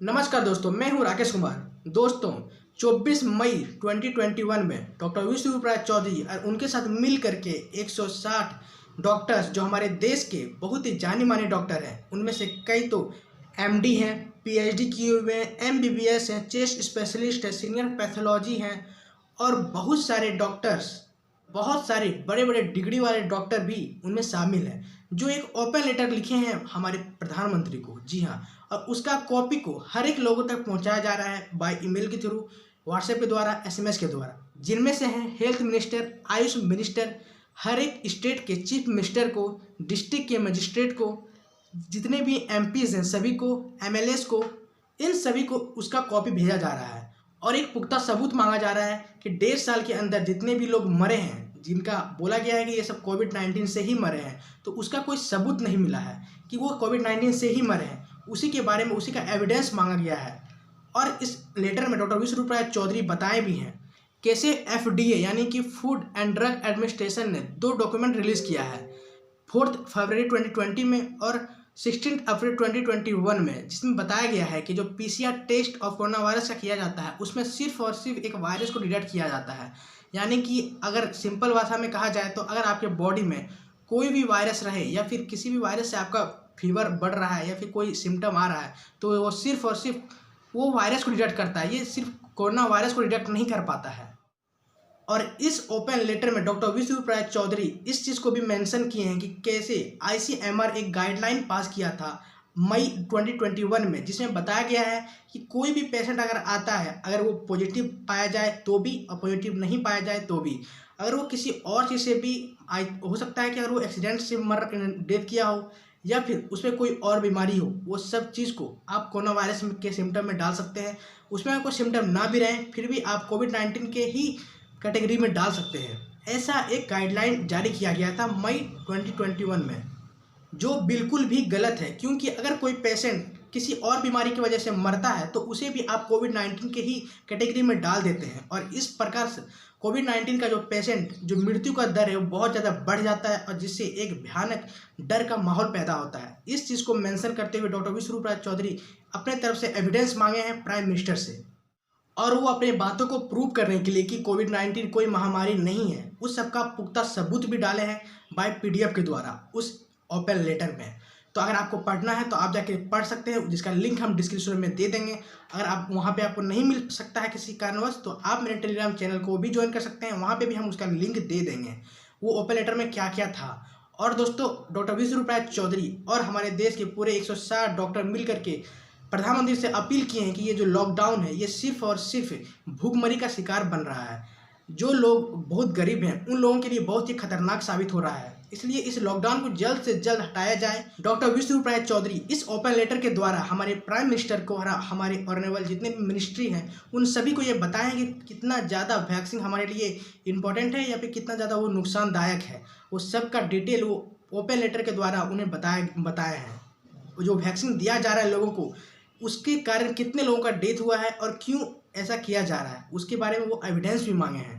नमस्कार दोस्तों, मैं हूं राकेश कुमार। दोस्तों, 24 मई 2021 में डॉक्टर विष्णुप्रसाद चौधरी और उनके साथ मिल करके 160 डॉक्टर्स जो हमारे देश के बहुत ही जाने माने डॉक्टर हैं, उनमें से कई तो एमडी हैं, पीएचडी किए हुए हैं, एमबीबीएस हैं, चेस्ट स्पेशलिस्ट हैं, सीनियर पैथोलॉजी हैं और बहुत सारे डॉक्टर्स, बहुत सारे बड़े बड़े डिग्री वाले डॉक्टर भी उनमें शामिल हैं, जो एक ओपन लेटर लिखे हैं हमारे प्रधानमंत्री को। जी हाँ, और उसका कॉपी को हर एक लोगों तक पहुंचाया जा रहा है बाय ईमेल के थ्रू, व्हाट्सएप के द्वारा, एसएमएस के द्वारा, जिनमें से हैं हेल्थ मिनिस्टर, आयुष मिनिस्टर, हर एक स्टेट के चीफ मिनिस्टर को, डिस्ट्रिक्ट के मजिस्ट्रेट को, जितने भी एमपीज हैं सभी को, एमएलएस को, इन सभी को उसका कॉपी भेजा जा रहा है। और एक पुख्ता सबूत मांगा जा रहा है कि 1.5 साल के अंदर जितने भी लोग मरे हैं, जिनका बोला गया है कि ये सब कोविड-19 से ही मरे हैं, तो उसका कोई सबूत नहीं मिला है कि वो कोविड-19 से ही मरे हैं। उसी के बारे में, उसी का एविडेंस मांगा गया है। और इस लेटर में डॉक्टर विष्णुप्रसाद चौधरी बताए भी हैं कैसे एफडीए यानी कि फूड एंड ड्रग एडमिनिस्ट्रेशन ने 2 डॉक्यूमेंट रिलीज़ किया है 4 फरवरी 2020 में और 16 अप्रैल 2021 में, जिसमें बताया गया है कि जो PCR test of corona virus का किया जाता है, उसमें सिर्फ और सिर्फ एक वायरस को डिटेक्ट किया जाता है। यानी कि अगर सिंपल भाषा में कहा जाए तो अगर आपके बॉडी में कोई भी वायरस रहे या फिर किसी भी वायरस से आपका फीवर बढ़ रहा है या फिर कोई सिम्टम आ रहा है, तो वो सिर्फ और सिर्फ वो वायरस को डिटेक्ट करता है। ये सिर्फ कोरोना वायरस को डिटेक्ट नहीं कर पाता है। और इस ओपन लेटर में डॉक्टर विष्णुप्रसाद चौधरी इस चीज़ को भी मेंशन किए हैं कि कैसे आईसीएमआर एक गाइडलाइन पास किया था मई 2021 में, जिसमें बताया गया है कि कोई भी पेशेंट अगर आता है, अगर वो पॉजिटिव पाया जाए तो भी और पॉजिटिव नहीं पाया जाए तो भी, अगर वो किसी और चीज़ से भी हो सकता है कि अगर वो एक्सीडेंट से डेथ किया हो या फिर उसमें कोई और बीमारी हो, वो सब चीज़ को आप कोरोना वायरस के सिम्टम में डाल सकते हैं। उसमें अगर कोई सिम्टम ना भी रहें फिर भी आप कोविड-19 के ही कैटेगरी में डाल सकते हैं। ऐसा एक गाइडलाइन जारी किया गया था मई 2021 में, जो बिल्कुल भी गलत है, क्योंकि अगर कोई पेशेंट किसी और बीमारी की वजह से मरता है तो उसे भी आप कोविड-19 के ही कैटेगरी में डाल देते हैं। और इस प्रकार से कोविड-19 का जो पेशेंट, जो मृत्यु का दर है, वो बहुत ज़्यादा बढ़ जाता है और जिससे एक भयानक डर का माहौल पैदा होता है। इस चीज़ को मेंशन करते हुए डॉक्टर विष्णुप्रसाद चौधरी अपने तरफ से एविडेंस मांगे हैं प्राइम मिनिस्टर से, और वो अपने बातों को प्रूव करने के लिए कि कोविड-19 कोई महामारी नहीं है, उस सबका पुख्ता सबूत भी डाले हैं बाय पीडीएफ के द्वारा उस ओपन लेटर में। तो अगर आपको पढ़ना है तो आप जाके पढ़ सकते हैं, जिसका लिंक हम डिस्क्रिप्शन में दे देंगे। अगर आप वहाँ पे आपको नहीं मिल सकता है किसी कारणवश, तो आप मेरे टेलीग्राम चैनल को भी ज्वाइन कर सकते हैं, वहाँ पे भी हम उसका लिंक दे देंगे वो ओपन लेटर में क्या क्या था। और दोस्तों, डॉक्टर विष्णुप्रसाद चौधरी और हमारे देश के पूरे 160 डॉक्टर मिल करके प्रधानमंत्री से अपील किए हैं कि ये जो लॉकडाउन है, ये सिर्फ और सिर्फ भूखमरी का शिकार बन रहा है। जो लोग बहुत गरीब हैं उन लोगों के लिए बहुत ही खतरनाक साबित हो रहा है, इसलिए इस लॉकडाउन को जल्द से जल्द हटाया जाए। डॉक्टर विष्णुप्रसाद चौधरी इस ओपन लेटर के द्वारा हमारे प्राइम मिनिस्टर को और हमारे ऑनरेबल जितने भी मिनिस्ट्री हैं उन सभी को ये बताएं कि कितना ज़्यादा वैक्सीन हमारे लिए इम्पोर्टेंट है या फिर कितना ज़्यादा वो नुकसानदायक है। वो सब का डिटेल वो ओपन लेटर के द्वारा उन्हें बताया है। जो वैक्सीन दिया जा रहा है लोगों को, उसके कारण कितने लोगों का डेथ हुआ है और क्यों ऐसा किया जा रहा है, उसके बारे में वो एविडेंस भी मांगे हैं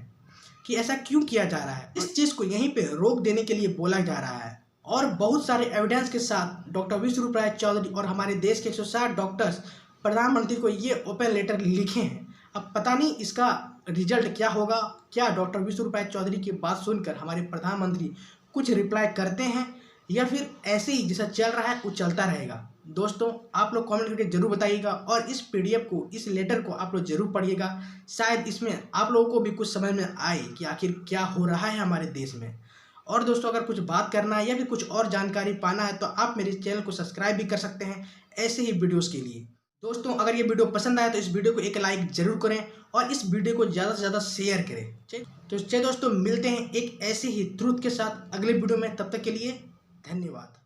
कि ऐसा क्यों किया जा रहा है। इस चीज़ को यहीं पे रोक देने के लिए बोला जा रहा है। और बहुत सारे एविडेंस के साथ डॉक्टर विष्णुप्रसाद चौधरी और हमारे देश के 160 डॉक्टर्स प्रधानमंत्री को ये ओपन लेटर लिखे हैं। अब पता नहीं इसका रिजल्ट क्या होगा, क्या डॉक्टर विष्णुप्रसाद चौधरी की बात सुनकर हमारे प्रधानमंत्री कुछ रिप्लाई करते हैं या फिर ऐसे ही जैसा चल रहा है वो चलता रहेगा। दोस्तों, आप लोग कमेंट करके जरूर बताइएगा और इस पीडीएफ को, इस लेटर को आप लोग जरूर पढ़िएगा। शायद इसमें आप लोगों को भी कुछ समझ में आए कि आखिर क्या हो रहा है हमारे देश में। और दोस्तों, अगर कुछ बात करना है या फिर कुछ और जानकारी पाना है तो आप मेरे चैनल को सब्सक्राइब भी कर सकते हैं ऐसे ही वीडियोज़ के लिए। दोस्तों, अगर ये वीडियो पसंद आया तो इस वीडियो को एक लाइक जरूर करें और इस वीडियो को ज़्यादा से ज़्यादा शेयर करें। तो चलिए दोस्तों, मिलते हैं एक ऐसे ही ट्रूथ के साथ अगले वीडियो में। तब तक के लिए धन्यवाद।